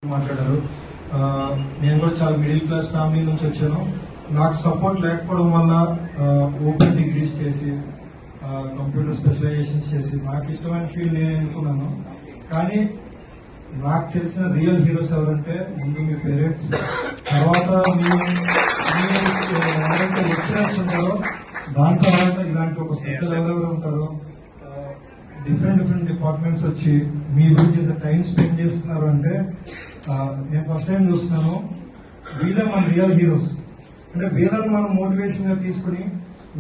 మాట్లాడారు. నేను కూడా చాలా మిడిల్ క్లాస్ ఫ్యామిలీ నుంచి వచ్చాను. నాకు సపోర్ట్ లేకపోవడం వల్ల ఓపెన్ డిగ్రీస్ చేసి కంప్యూటర్ స్పెషలైజేషన్స్ చేసి నాకు ఇష్టమైన ఫీల్డ్ నేను ఎన్నుకున్నాను. కానీ నాకు తెలిసిన రియల్ హీరోస్ ఎవరంటే ముందు మీ పేరెంట్స్, తర్వాత ఎవరైతే లెక్చరర్స్ ఉంటారో, దాని తర్వాత ఇలాంటి ఒక పెద్దలు ఎవరెవరు ఉంటారో డిఫరెంట్ డిపార్ట్మెంట్స్ వచ్చి మీ గురించి ఇంత టైం స్పెండ్ చేస్తున్నారు అంటే నేను ఫస్ట్ టైం చూస్తున్నాను. వీళ్ళే మన రియల్ హీరోస్. అంటే వీళ్ళని మనం మోటివేషన్ గా తీసుకుని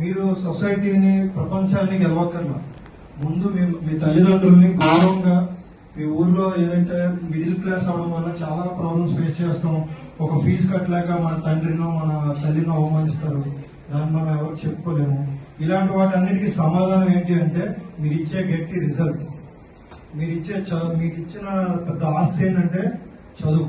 మీరు సొసైటీని, ప్రపంచాన్ని గెలవక్కర్లా. ముందు మీ తల్లిదండ్రుల్ని గౌరవంగా, మీ ఊర్లో ఏదైతే మిడిల్ క్లాస్ అవడం వల్ల చాలా ప్రాబ్లమ్స్ ఫేస్ చేస్తాం. ఒక ఫీజు కట్టలేక మన తండ్రినో మన తల్లినో అవమానిస్తారు, దాన్ని మనం ఎవరు చెప్పుకోలేము. ఇలాంటి వాటి అన్నిటికీ సమాధానం ఏంటి అంటే మీరు ఇచ్చే గట్టి రిజల్ట్, మీకు ఇచ్చిన పెద్ద ఆస్తి ఏంటంటే చదువు.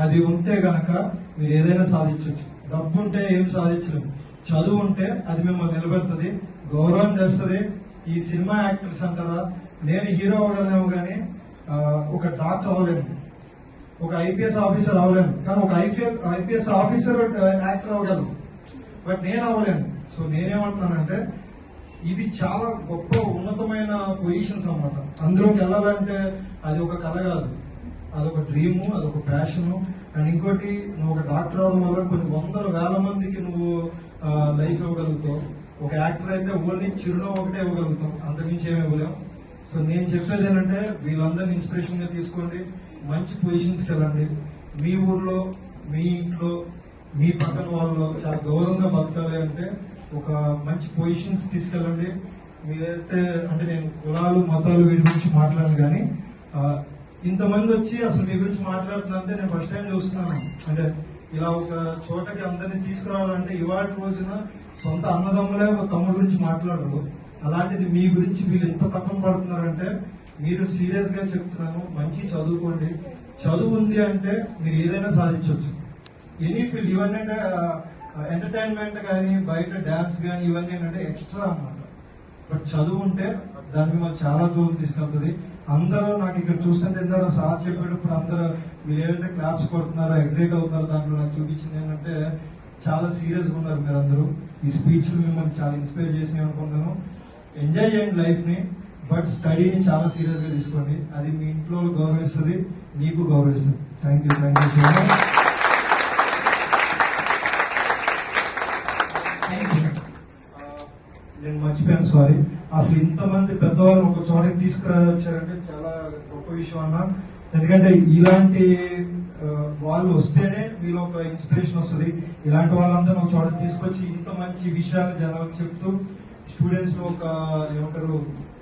అది ఉంటే గనక మీరు ఏదైనా సాధించవచ్చు. డబ్బు ఉంటే ఏం సాధించలేము. చదువు ఉంటే అది మిమ్మల్ని నిలబెడుతుంది, గౌరవం చేస్తుంది. ఈ సినిమా యాక్టర్స్ అంటారా, నేను హీరో అవ్వగలను కానీ ఒక డాక్టర్ అవ్వలేను, ఒక ఐపీఎస్ ఆఫీసర్ అవ్వలేను. కానీ ఒక ఐపీఎస్ ఆఫీసర్ యాక్టర్ అవ్వగలను, బట్ నేను అవ్వలేను. సో నేనేమంటున్నానంటే ఇవి చాలా గొప్ప ఉన్నతమైన పొజిషన్స్ అన్నమాట. అందులోకి వెళ్ళాలంటే అది ఒక కళ కాదు, అదొక డ్రీము, అదొక ప్యాషను. అండ్ ఇంకోటి, నువ్వు ఒక డాక్టర్ అవడం వల్ల కొన్ని వందల వేల మందికి నువ్వు లైఫ్ ఇవ్వగలుగుతావు. ఒక యాక్టర్ అయితే ఓన్లీ చిరునవ్వు ఒకటే ఇవ్వగలుగుతాం, అంతకుమించి ఏమి ఇవ్వలేం. సో నేను చెప్పేది ఏంటంటే వీళ్ళందరినీ ఇన్స్పిరేషన్ గా తీసుకోండి, మంచి పొజిషన్స్కి వెళ్ళండి. మీ ఊర్లో, మీ ఇంట్లో, మీ పక్కన వాళ్ళు చాలా గౌరవంగా బతకాలి అంటే ఒక మంచి పొజిషన్స్ తీసుకెళ్ళండి. మీరైతే అంటే నేను కులాలు, మతాలు వీటి గురించి మాట్లాడను, కానీ ఇంతమంది వచ్చి అసలు మీ గురించి మాట్లాడుతున్నారంటే నేను ఫస్ట్ టైం చూస్తున్నాను. అంటే ఇలా ఒక చోటకి అందరినీ తీసుకురావాలంటే ఇవాళ రోజున సొంత అన్నదమ్ములే ఒక తమ్ముడు గురించి మాట్లాడరు. అలాంటిది మీ గురించి వీళ్ళు ఎంత తప్పన పడుతున్నారంటే మీరు సీరియస్ గా చెప్తున్నాను, మంచి చదువుకోండి. చదువు ఉంది అంటే మీరు ఏదైనా సాధించవచ్చు. ఎనీ ఫీల్డ్, ఇవన్నీ అంటే ఎంటర్టైన్మెంట్ కానీ, బయట డాన్స్ కానీ, ఇవన్నీ ఏంటంటే ఎక్స్ట్రా అన్నమాట. బట్ చదువు ఉంటే దాన్ని మిమ్మల్ని చాలా దూరం తీసుకెళ్తుంది. అందరూ నాకు ఇక్కడ చూస్తుంటే ఇందాక సార్ చెప్పేటప్పుడు అందరూ మీరు ఏదైతే క్లాప్స్ కొడుతున్నారో, ఎగ్జైట్ అవుతున్నారో, దాంట్లో నాకు చూపించింది ఏంటంటే చాలా సీరియస్ గా ఉన్నారు మీరు అందరూ. ఈ స్పీచ్లు మిమ్మల్ని చాలా ఇన్స్పైర్ చేసినాయి అనుకుంటున్నాను. ఎంజాయ్ చేయండి లైఫ్ ని, బట్ స్టడీని చాలా సీరియస్ గా తీసుకోండి. అది మీ ఇంట్లో గౌరవిస్తుంది, మీకు గౌరవిస్తుంది. Thank you so much. నేను మర్చిపోయాను, సారీ. అసలు ఇంతమంది పెద్దవాళ్ళు ఒక చోటకి తీసుకురావచ్చారంటే చాలా గొప్ప విషయం అన్న. ఎందుకంటే ఇలాంటి వాళ్ళు వస్తేనే మీలో ఒక ఇన్స్పిరేషన్ వస్తుంది. ఇలాంటి వాళ్ళందరూ ఒక చోటకి తీసుకొచ్చి ఇంత మంచి విషయాలు జనాలకు చెప్తూ స్టూడెంట్స్ లో ఒక ఏమంటారు,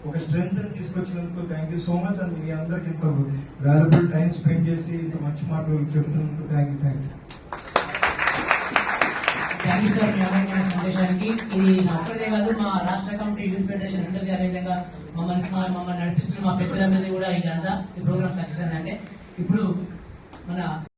ఒక స్ట్రెంగ్త్ తీసుకొచ్చినందుకు thank you so much. And మీ అందరికి ఇంత వాల్యుబుల్ టైం స్పెండ్ చేసి ఇంత మంచి మాటలు చెప్తున్నందుకు thank you. Thank you sir, మీ అమూల్యమైన సందేశానికి. ఇది నా ఒక్కడే కాదు, మా రాష్ట్ర కమిటీ యూత్ ఫెడరేషన్ అందరికీ, అదేవిధంగా మమ్మల్ని నడిపిస్తున్న మా పెద్దలందరినీ కూడా ఈ ప్రోగ్రామ్ సక్సెస్ అంటే ఇప్పుడు మన